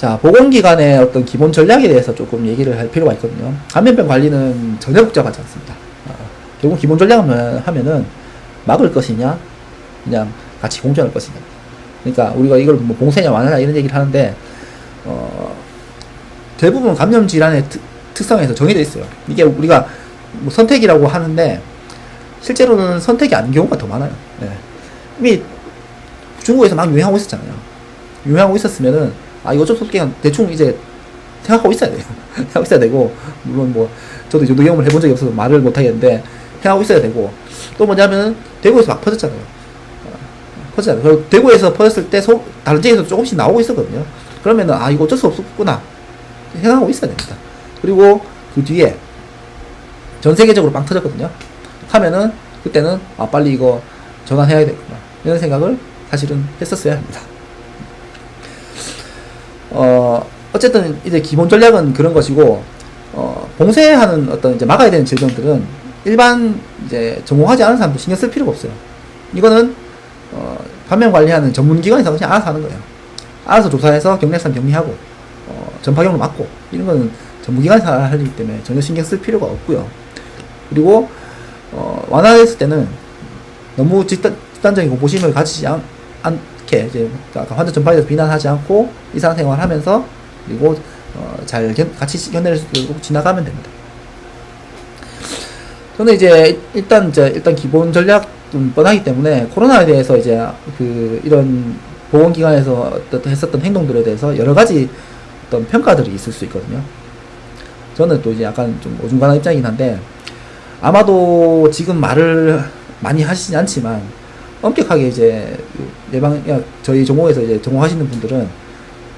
자, 보건기관의 어떤 기본 전략에 대해서 조금 얘기를 할 필요가 있거든요. 감염병 관리는 전혀 복잡하지 않습니다. 결국 기본 전략을 하면은 막을 것이냐, 그냥 같이 공존할 것이냐. 그러니까 우리가 이걸 뭐 봉쇄냐 완화냐 이런 얘기를 하는데, 대부분 감염 질환의 특성에서 정해져 있어요. 이게 우리가 뭐 선택이라고 하는데, 실제로는 선택이 아닌 경우가 더 많아요. 네. 이미 중국에서 막 유행하고 있었잖아요. 유행하고 있었으면은, 이거 어쩔 수 없게 그냥 대충 이제 생각하고 있어야 돼요. 생각하고 있어야 되고, 물론 뭐, 저도 이 정도 경험을 해본 적이 없어서 말을 못 하겠는데, 생각하고 있어야 되고, 또 뭐냐면, 대구에서 막 퍼졌잖아요. 퍼졌잖아요. 그리고 대구에서 퍼졌을 때, 다른 지역에서 조금씩 나오고 있었거든요. 그러면은, 이거 어쩔 수 없구나. 생각하고 있어야 됩니다. 그리고 그 뒤에, 전 세계적으로 빵 터졌거든요. 하면은, 그때는, 빨리 이거 전환해야 되겠구나. 이런 생각을 사실은 했었어야 합니다. 어쨌든 이제 기본 전략은 그런 것이고, 봉쇄하는 어떤 이제 막아야 되는 질병들은 일반 이제 전공하지 않은 사람도 신경 쓸 필요가 없어요. 이거는, 감염 관리하는 전문기관에서 그냥 알아서 하는 거예요. 알아서 조사해서 격리상 격리하고, 전파경로 막고, 이런 거는 전문기관에서 하기 때문에 전혀 신경 쓸 필요가 없고요. 그리고, 완화했을 때는 너무 집단적인 공포심을 가지지 않게, 이제, 환자 전파에 대해서 비난하지 않고, 일상생활 하면서, 그리고, 잘 같이 견뎌낼 수 있도록 지나가면 됩니다. 저는 이제, 일단 기본 전략은 뻔하기 때문에, 코로나에 대해서 이제, 이런 보건기관에서 했었던 행동들에 대해서 여러 가지 어떤 평가들이 있을 수 있거든요. 저는 또 이제 약간 좀 어중간한 입장이긴 한데, 아마도 지금 말을 많이 하시지 않지만, 엄격하게 이제, 저희 전공에서 이제 전공하시는 분들은,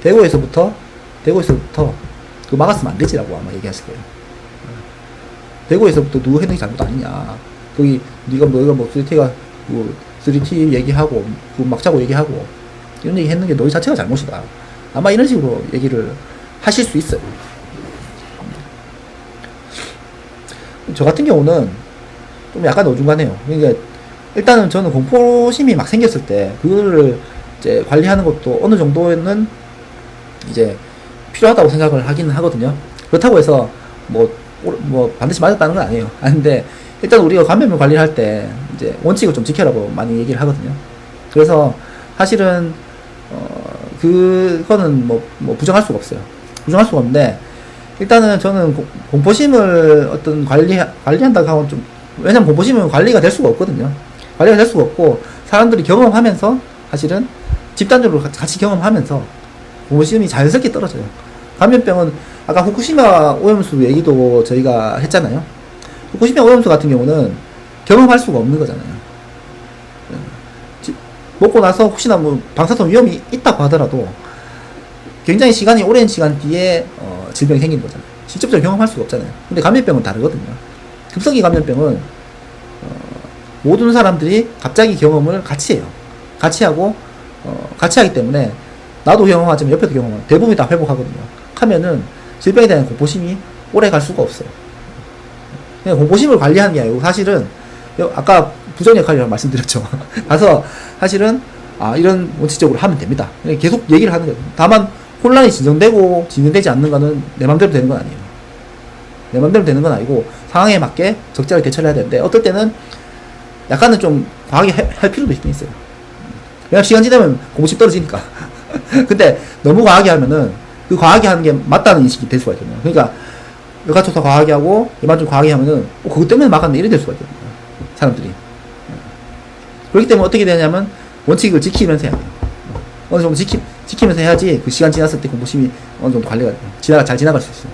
대구에서부터 그거 막았으면 안 되지라고 아마 얘기하실 거예요. 대구에서부터 누구 했는 게 잘못 아니냐. 거기, 너희가 뭐, 3T 얘기하고, 막자고 얘기하고, 이런 얘기 했는 게 너희 자체가 잘못이다. 아마 이런 식으로 얘기를 하실 수 있어요. 저 같은 경우는 좀 약간 어중간해요. 그러니까, 일단은 저는 공포심이 막 생겼을 때, 그거를 이제 관리하는 것도 어느 정도는 이제 필요하다고 생각을 하기는 하거든요. 그렇다고 해서 뭐 반드시 맞았다는 건 아니에요. 아닌데, 일단 우리가 감염을 관리를 할 때 이제 원칙을 좀 지켜라고 많이 얘기를 하거든요. 그래서 사실은 그거는 뭐 부정할 수가 없어요. 부정할 수가 없는데, 일단은 저는 공포심을 어떤 관리한다고 하면 좀, 왜냐면 공포심은 관리가 될 수가 없거든요. 관리가 될 수가 없고, 사람들이 경험하면서, 사실은 집단적으로 같이 경험하면서 공포심이 자연스럽게 떨어져요. 감염병은 아까 후쿠시마 오염수 얘기도 저희가 했잖아요. 후쿠시마 오염수 같은 경우는 경험할 수가 없는 거잖아요. 먹고 나서 혹시나 뭐 방사선 위험이 있다고 하더라도 굉장히 오랜 시간 뒤에 질병이 생기는 거잖아요. 직접적으로 경험할 수가 없잖아요. 근데 감염병은 다르거든요. 급성기 감염병은 모든 사람들이 갑자기 경험을 같이 해요. 같이 하기 때문에 나도 경험하지만 옆에도 경험하고 대부분이 다 회복하거든요. 하면은 질병에 대한 공포심이 오래 갈 수가 없어요. 그냥 공포심을 관리하는 게 아니고, 사실은 아까 부정 역할이라고 말씀드렸죠. 가서 사실은 이런 원칙적으로 하면 됩니다. 계속 얘기를 하는 거예요. 다만 혼란이 진정되지 않는 거는 내 맘대로 되는 건 아니에요. 내 맘대로 되는 건 아니고 상황에 맞게 적절하게 대처를 해야 되는데, 어떨 때는 약간은 좀 과하게 할 필요도 있긴 있어요. 왜냐면 시간 지나면 공포심 떨어지니까. 근데 너무 과하게 하면은 그 과하게 하는 게 맞다는 인식이 될 수가 있거든요. 그러니까 여가조사 과하게 하고 이만 좀 과하게 하면은 그것 때문에 막았네 이래 될 수가 있거든요. 사람들이. 그렇기 때문에 어떻게 되냐면 원칙을 지키면서 해야 돼요. 어느 정도 지키면서 해야지 그 시간 지났을 때 공포심이 어느 정도 관리가 돼요. 잘 지나갈 수 있어요.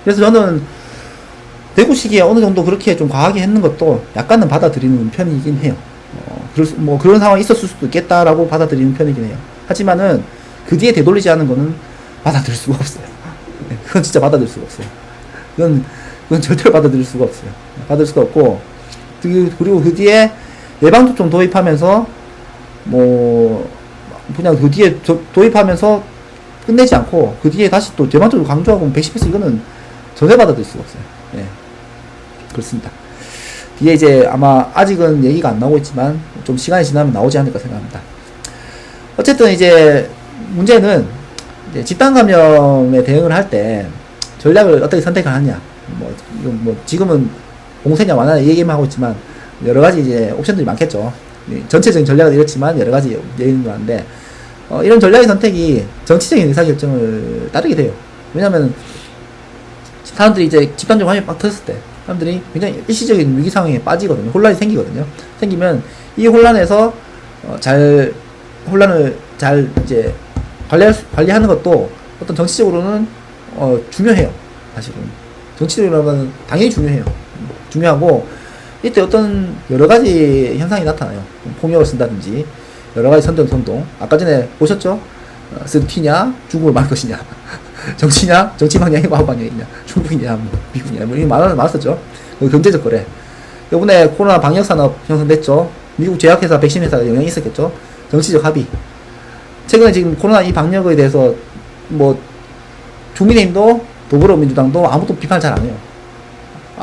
그래서 저는 대구 시기에 어느 정도 그렇게 좀 과하게 했는 것도 약간은 받아들이는 편이긴 해요. 그런 상황이 있었을 수도 있겠다라고 받아들이는 편이긴 해요. 하지만은 그 뒤에 되돌리지 않은 거는 받아들일 수가 없어요. 그건 진짜 받아들일 수가 없어요. 그건 절대로 받아들일 수가 없어요. 받을 수가 없고, 그리고 그 뒤에 예방접종 도입하면서 그냥 그 뒤에 도입하면서 끝내지 않고 그 뒤에 다시 또 예방접종 강조하고 110% 이거는 전혀 받아들일 수가 없어요. 네. 그렇습니다. 뒤에 이제 아마 아직은 얘기가 안 나오고 있지만 좀 시간이 지나면 나오지 않을까 생각합니다. 어쨌든 이제 문제는 이제 집단 감염에 대응을 할 때 전략을 어떻게 선택을 하냐. 뭐 지금은 공세냐 완화냐 얘기만 하고 있지만 여러 가지 이제 옵션들이 많겠죠. 전체적인 전략은 이렇지만 여러 가지 얘기는 많은데 이런 전략의 선택이 정치적인 의사결정을 따르게 돼요. 왜냐면 사람들이 이제 집단적으로 감염이 막 터졌을 때 사람들이 굉장히 일시적인 위기 상황에 빠지거든요. 혼란이 생기거든요. 생기면 이 혼란에서 혼란을 잘 이제 관리하는 것도 어떤 정치적으로는 중요해요. 사실은 정치적으로는 당연히 중요해요. 중요하고 이때 어떤 여러 가지 현상이 나타나요. 폭력을 쓴다든지 여러 가지 선동. 아까 전에 보셨죠? 쓰르티냐 중국을 말 것이냐 정치냐 정치 방향이고 아홉 방향이냐 중국이냐 뭐 미국이냐 뭐 이런 많았었죠. 경제적 거래. 이번에 코로나 방역 산업 형성됐죠. 미국 제약회사 백신 회사가 영향이 있었겠죠. 정치적 합의. 최근에 지금 코로나 이 방역에 대해서 뭐 국민의힘도 더불어민주당도 아무도 비판을 잘 안 해요.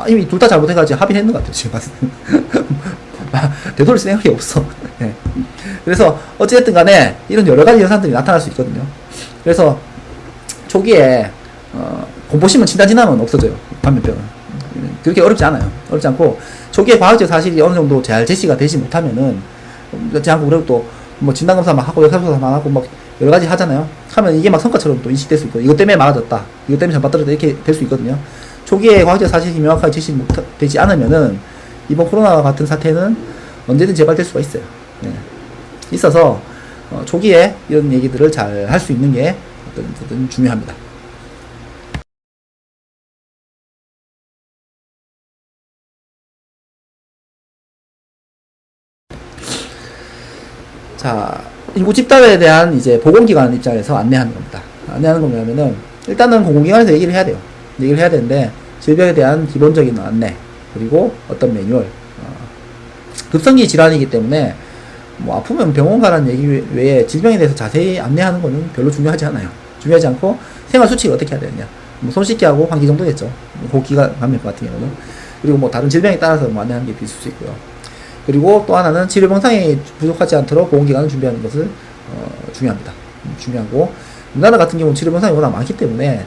이미 둘 다 잘못해가지고 합의를 했는 것 같아요. 지금 봤을 때는 되돌릴 생각이 없어. 네. 그래서 어찌됐든 간에 이런 여러 가지 현상들이 나타날 수 있거든요. 그래서 초기에 공포심은 지나면 없어져요. 감염병은 그렇게 어렵지 않아요. 어렵지 않고 초기에 과학적 사실이 어느 정도 잘 제시가 되지 못하면은 그렇지 않고 그리고 또 뭐 진단검사 막 하고 역학조사 막 하고 막 여러 가지 하잖아요. 하면 이게 막 성과처럼 또 인식될 수 있고 이것 때문에 막아졌다. 이것 때문에 전파 떨어졌다. 이렇게 될 수 있거든요. 초기에 과학적 사실이 명확하게 제시되지 않으면은 이번 코로나와 같은 사태는 언제든 재발될 수가 있어요. 네. 있어서 초기에 이런 얘기들을 잘 할 수 있는 게 어떤 중요합니다. 자, 인구 집단에 대한 이제 보건기관 입장에서 안내하는 겁니다. 안내하는 건 뭐냐면은 일단은 공공기관에서 얘기를 해야 돼요. 얘기를 해야 되는데 질병에 대한 기본적인 안내 그리고 어떤 매뉴얼 급성기 질환이기 때문에 뭐 아프면 병원 가라는 얘기 외에 질병에 대해서 자세히 안내하는 거는 별로 중요하지 않아요. 중요하지 않고 생활 수칙을 어떻게 해야 되느냐. 뭐 손 씻기 하고 환기 정도겠죠. 고기가 감염병 같은 경우는. 그리고 뭐 다른 질병에 따라서 뭐 안내하는 게 있을 수 있고요. 그리고 또 하나는 치료 병상이 부족하지 않도록 보건기관을 준비하는 것을 중요합니다. 중요하고 우리나라 같은 경우는 치료 병상이 워낙 많기 때문에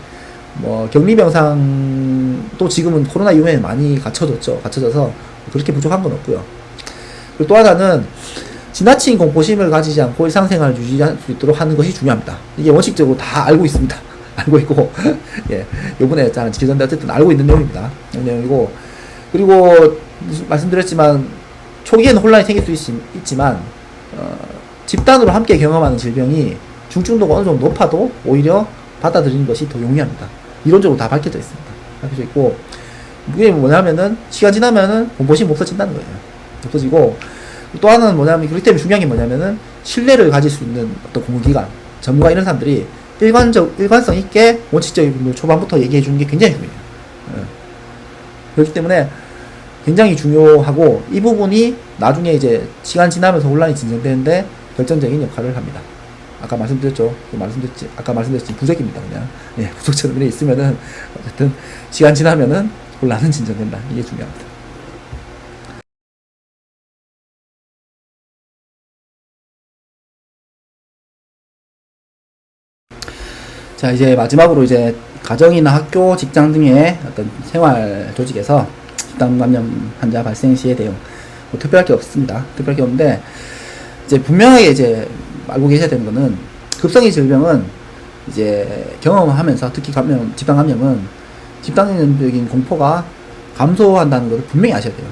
뭐 격리병상도 지금은 코로나 이후에 많이 갖춰져서 그렇게 부족한 건 없고요. 그리고 또 하나는 지나친 공포심을 가지지 않고 일상생활을 유지할 수 있도록 하는 것이 중요합니다. 이게 원칙적으로 다 알고 있습니다. 알고 있고 예, 요번에 잘 지켜졌는데 어쨌든 알고 있는 내용입니다. 내용이고 그리고 말씀드렸지만 초기에는 혼란이 생길 수 있지만 집단으로 함께 경험하는 질병이 중증도가 어느 정도 높아도 오히려 받아들이는 것이 더 용이합니다. 이론적으로 다 밝혀져 있습니다. 밝혀져 있고 이게 뭐냐면은 시간 지나면은 공포심이 없어진다는 거예요. 없어지고 또 하나는 뭐냐면 그렇기 때문에 중요한 게 뭐냐면은 신뢰를 가질 수 있는 어떤 공공기관 전문가 이런 사람들이 일관성 있게 원칙적인 초반부터 얘기해 주는 게 굉장히 중요해요. 그렇기 때문에 굉장히 중요하고 이 부분이 나중에 이제 시간 지나면서 혼란이 진정되는데 결정적인 역할을 합니다. 아까 말씀드렸지 부적입니다. 그냥 부적처럼 있으면은 어쨌든 시간 지나면은 혼란은 진정된다. 이게 중요합니다. 자, 이제 마지막으로 이제 가정이나 학교, 직장 등의 어떤 생활 조직에서 집단 감염 환자 발생 시에 대응 뭐 특별할 게 없습니다. 특별할 게 없는데 이제 분명하게 이제 알고 계셔야 되는 거는 급성기 질병은 이제 경험하면서 특히 집단 감염은 집단적인 공포가 감소한다는 것을 분명히 아셔야 돼요.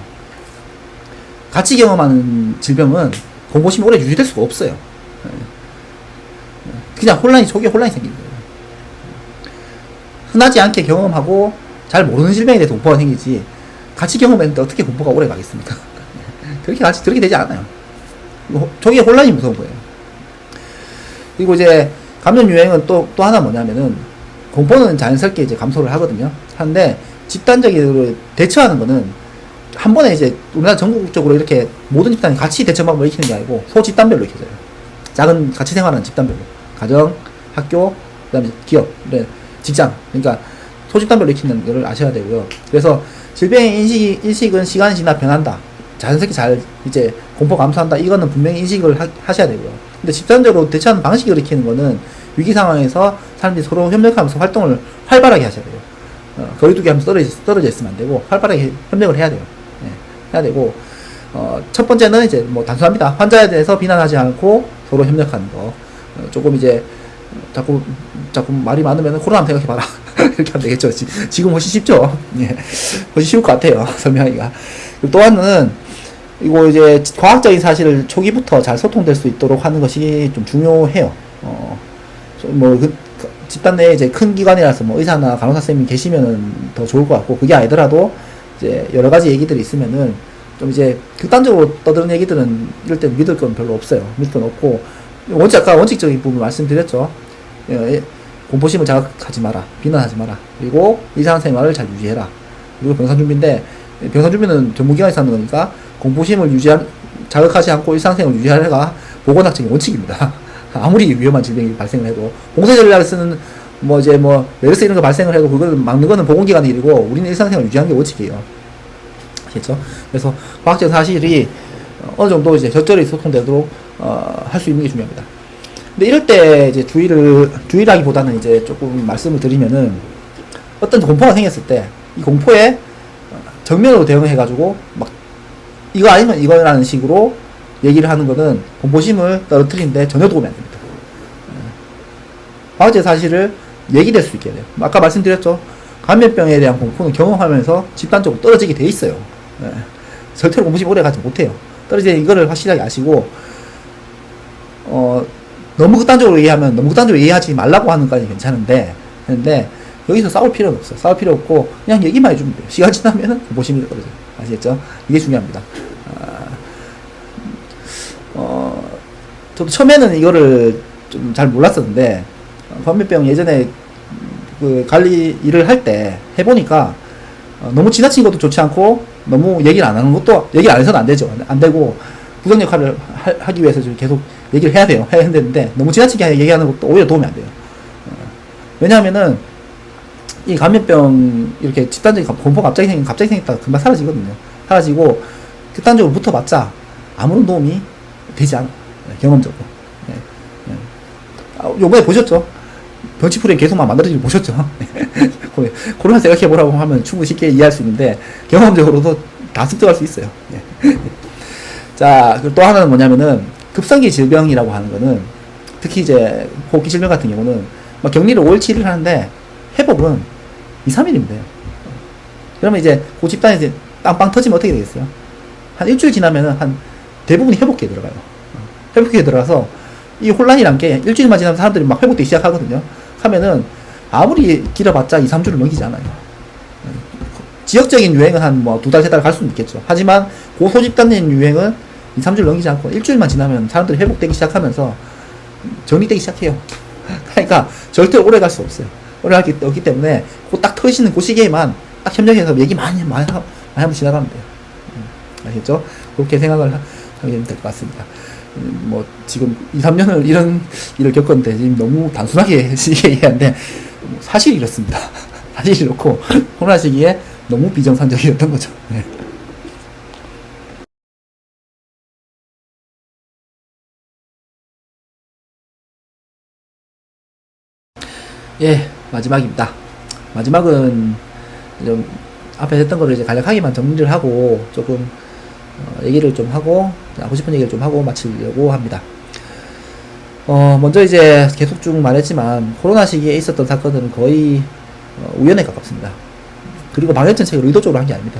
같이 경험하는 질병은 공포심이 오래 유지될 수가 없어요. 그냥 초기에 혼란이 생기는 거예요. 흔하지 않게 경험하고 잘 모르는 질병에 대해서 공포가 생기지 같이 경험했는데 어떻게 공포가 오래 가겠습니까? 그렇게 되지 않아요. 초기에 혼란이 무서운 거예요. 그리고 이제 감염 유행은 또 하나 뭐냐면은 공포는 자연스럽게 이제 감소를 하거든요. 하는데 집단적으로 대처하는 거는 한 번에 이제 우리나라 전국적으로 이렇게 모든 집단이 같이 대처 방법을 익히는 게 아니고 소집단별로 익혀져요. 작은 같이 생활하는 집단별로 가정, 학교, 그다음에 기업, 직장 그러니까 소집단별로 익히는 거를 아셔야 되고요. 그래서 질병의 인식은 시간이 지나 변한다. 자연스럽게 잘 이제 공포 감소한다. 이거는 분명히 인식을 하셔야 되고요. 근데 집단적으로 대처하는 방식을 익히는 거는 위기 상황에서 사람들이 서로 협력하면서 활동을 활발하게 하셔야 돼요. 거리두기 하면서 떨어져 있으면 안 되고, 활발하게 협력을 해야 돼요. 예, 해야 되고, 첫 번째는 이제 뭐 단순합니다. 환자에 대해서 비난하지 않고 서로 협력하는 거. 조금 이제, 자꾸 말이 많으면 코로나 생각해봐라. 이렇게 하면 되겠죠. 지금 훨씬 쉽죠? 예. 훨씬 쉬울 것 같아요. 설명하기가. 또 하나는, 이거 이제 과학적인 사실을 초기부터 잘 소통될 수 있도록 하는 것이 좀 중요해요. 집단 내에 이제 큰 기관이라서 뭐 의사나 간호사 선생님이 계시면은 더 좋을 것 같고, 그게 아니더라도 이제 여러 가지 얘기들이 있으면은 좀 이제 극단적으로 떠드는 얘기들은 이럴 때 믿을 건 별로 없어요. 믿을 건 없고, 아까 원칙적인 부분 말씀드렸죠. 공포심을 자극하지 마라. 비난하지 마라. 그리고 의사생활을 잘 유지해라. 그리고 병상준비인데, 병상준비는 전문기관에서 하는 거니까 공포심을 자극하지 않고 일상생활을 유지하려가 보건학적인 원칙입니다. 아무리 위험한 질병이 발생을 해도, 공세전략을 쓰는 메르스 이런 거 발생을 해도 그걸 막는 거는 보건기관의 일이고, 우리는 일상생활을 유지하는 게 원칙이에요. 아시겠죠? 그래서 과학적 사실이 어느 정도 이제 적절히 소통되도록 할 수 있는 게 중요합니다. 근데 이럴 때 이제 주의라기보다는 이제 조금 말씀을 드리면은, 어떤 공포가 생겼을 때 이 공포에 정면으로 대응해가지고 막 이거 아니면 이거라는 식으로 얘기를 하는 거는 공포심을 떨어뜨리는데 전혀 도움이 안 됩니다. 과학적 사실을 얘기될 수 있게 돼요. 아까 말씀드렸죠. 감염병에 대한 공포는 경험하면서 집단적으로 떨어지게 돼 있어요. 절대로 공포심이 오래 가지 못해요. 떨어지는 이거를 확실하게 아시고, 너무 극단적으로 얘기하지 말라고 하는 까지 괜찮은데, 여기서 싸울 필요는 없어요. 싸울 필요 없고, 그냥 얘기만 해주면 돼요. 시간 지나면은 공포심이 떨어져요. 아시겠죠? 이게 중요합니다. 저도 처음에는 이거를 좀 잘 몰랐었는데, 감염병 예전에 그 관리 일을 할 때 해보니까, 너무 지나친 것도 좋지 않고, 너무 얘기를 안 하는 것도, 얘기를 안 해서는 안 되죠. 안 되고, 부정 역할을 하기 위해서 계속 얘기를 해야 돼요. 해야 되는데, 너무 지나치게 얘기하는 것도 오히려 도움이 안 돼요. 왜냐하면은, 이 감염병, 이렇게 집단적인 공포가 갑자기 생겼다가 금방 사라지거든요. 사라지고, 극단적으로 붙어봤자, 아무런 도움이 되지 않아요. 경험적으로. 요번에 보셨죠? 병치풀이 계속만 만들어지는 거 보셨죠? 코로나 생각해보라고 하면 충분히 쉽게 이해할 수 있는데, 경험적으로도 다 습득할 수 있어요. 자, 그리고 또 하나는 뭐냐면은, 급성기 질병이라고 하는 거는, 특히 이제, 호흡기 질병 같은 경우는, 막 격리를 5일, 7일 하는데, 회복은 2, 3일입니다. 그러면 이제, 그 집단에 이제 빵빵 터지면 어떻게 되겠어요? 한 일주일 지나면은, 대부분이 회복기에 들어가요. 회복기에 들어가서, 이 혼란이란 게 일주일만 지나면 사람들이 막 회복되기 시작하거든요. 하면은, 아무리 길어봤자 2, 3주를 넘기지 않아요. 지역적인 유행은 한 두 달, 3달 갈 수는 있겠죠. 하지만, 고소집단된 유행은 2, 3주를 넘기지 않고, 일주일만 지나면 사람들이 회복되기 시작하면서, 정리되기 시작해요. 그러니까, 절대 오래 갈 수 없어요. 오래 갈 게 없기 때문에, 딱 터지는 그 시기에만 딱 협력해서 얘기 많이 하면 지나가면 돼요. 아시겠죠? 그렇게 생각을 하면 될 것 같습니다. 지금 2, 3년을 이런 일을 겪었는데, 지금 너무 단순하게 얘기하는데, 사실이 이렇습니다. 사실이 이렇고, 코로나 시기에 너무 비정상적이었던 거죠. 네. 예, 마지막입니다. 마지막은 좀 앞에 했던 거를 이제 간략하게만 정리를 하고 조금 얘기를 좀 하고 하고 싶은 얘기를 좀 하고 마치려고 합니다. 먼저 이제 계속 쭉 말했지만 코로나 시기에 있었던 사건들은 거의 우연에 가깝습니다. 그리고 방역 정책을 의도적으로 한 게 아닙니다.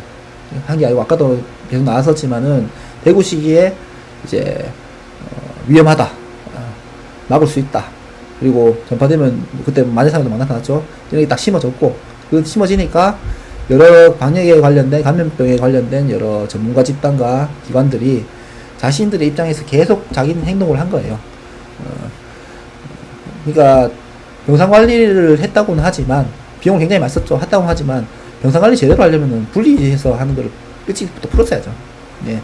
한 게 아니고 아까도 계속 나왔었지만은 대구 시기에 이제 위험하다, 막을 수 있다. 그리고 전파되면 그때 많은 사람도 나타났죠. 이런 게 딱 심어졌고, 그 심어지니까 여러 방역에 관련된 감염병에 관련된 여러 전문가 집단과 기관들이 자신들의 입장에서 계속 자기는 행동을 한 거예요. 그러니까 병상 관리를 했다고는 하지만 비용을 굉장히 많이 썼죠. 했다고 하지만 병상 관리 제대로 하려면은 분리해서 하는 걸 끝이부터 풀었어야죠. 예.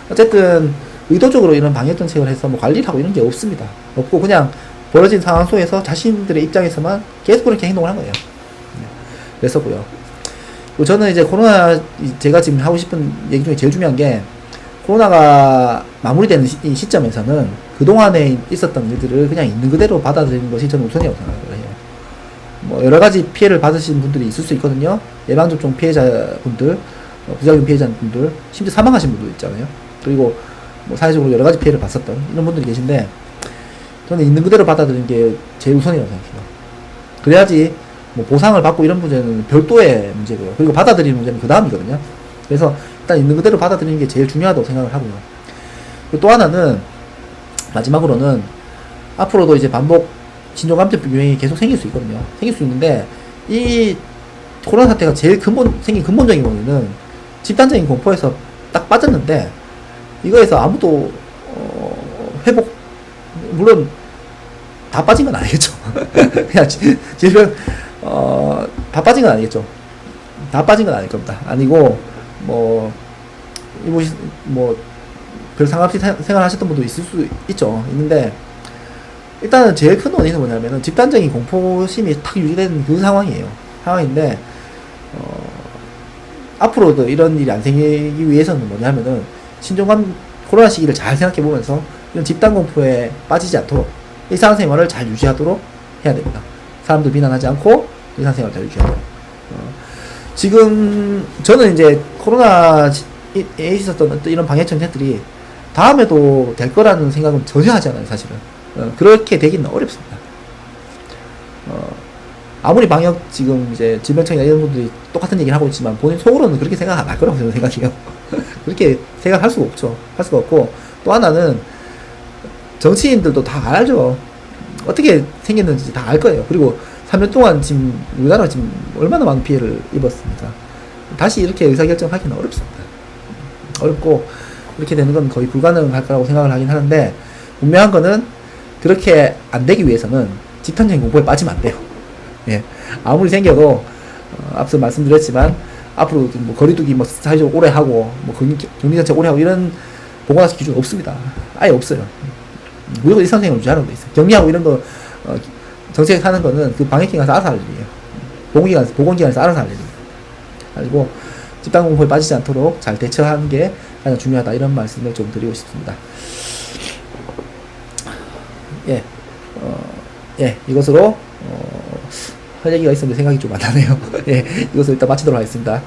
어쨌든 의도적으로 이런 방역 정책을 해서 관리를 하고 이런 게 없습니다. 없고 그냥 벌어진 상황 속에서 자신들의 입장에서만 계속 그렇게 행동을 한 거예요. 그랬었고요. 저는 이제 코로나, 제가 지금 하고 싶은 얘기 중에 제일 중요한 게, 코로나가 마무리되는 이 시점에서는 그동안에 있었던 일들을 그냥 있는 그대로 받아들이는 것이 저는 우선이라고 생각을 해요. 뭐 여러 가지 피해를 받으신 분들이 있을 수 있거든요. 예방접종 피해자분들, 부작용 피해자분들, 심지어 사망하신 분도 있잖아요. 그리고 뭐 사회적으로 여러 가지 피해를 봤었던 이런 분들이 계신데, 저는 있는 그대로 받아들이는 게 제일 우선이라고 생각해요. 그래야지 뭐 보상을 받고 이런 문제는 별도의 문제고요. 그리고 받아들이는 문제는 그 다음이거든요. 그래서 일단 있는 그대로 받아들이는 게 제일 중요하다고 생각을 하고요. 그리고 또 하나는, 마지막으로는 앞으로도 이제 반복 신종감염병 유행이 계속 생길 수 있거든요. 생길 수 있는데, 이 코로나 사태가 제일 생긴 근본적인 원인은 집단적인 공포에서 딱 빠졌는데, 이거에서 아무도 회복, 물론 다 빠진 건 아니겠죠. 그냥 질병 다 빠진 건 아니겠죠. 다 빠진 건 아닐 겁니다. 아니고 별 상관없이 생활하셨던 분도 있을 수 있죠. 있는데, 일단은 제일 큰 원인은 뭐냐면은 집단적인 공포심이 탁 유지된 그 상황인데, 앞으로도 이런 일이 안 생기기 위해서는 뭐냐면은 신종감 코로나 시기를 잘 생각해 보면서 이런 집단 공포에 빠지지 않도록 일상생활을 잘 유지하도록 해야 됩니다. 사람들 비난하지 않고 일상생활을 잘 유지하도록. 지금 저는 이제 코로나에 있었던 이런 방역 정책들이 다음에도 될 거라는 생각은 전혀 하지 않아요, 사실은. 그렇게 되기는 어렵습니다. 아무리 방역 지금 이제 질병청이나 이런 분들이 똑같은 얘기를 하고 있지만 본인 속으로는 그렇게 생각 안 할 거라고 저는 생각해요. 그렇게 생각할 수가 없죠. 할 수가 없고, 또 하나는 정치인들도 다 알죠. 어떻게 생겼는지 다 알 거예요. 그리고 3년 동안 지금 우리나라가 지금 얼마나 많은 피해를 입었습니까? 다시 이렇게 의사결정하기는 어렵습니다. 어렵고, 그렇게 되는 건 거의 불가능할 거라고 생각을 하긴 하는데, 분명한 거는 그렇게 안 되기 위해서는 집단적인 공포에 빠지면 안 돼요. 예. 아무리 생겨도, 앞서 말씀드렸지만, 앞으로 뭐 거리두기 뭐 사회적으로 오래 하고, 뭐 격리 정책 오래 하고, 이런 보건학습 기준 없습니다. 아예 없어요. 무조건 일상생활 유지하는 거 있어요. 격리하고 이런 거, 정책 하는 거는 그 방역기관에서 알아서 할 일이에요. 보건기관에서 알아서 할 일입니다. 그리고 집단 공포에 빠지지 않도록 잘 대처하는 게 가장 중요하다. 이런 말씀을 좀 드리고 싶습니다. 이것으로, 할 얘기가 있었는데 생각이 좀 안 나네요. 이것을 일단 마치도록 하겠습니다.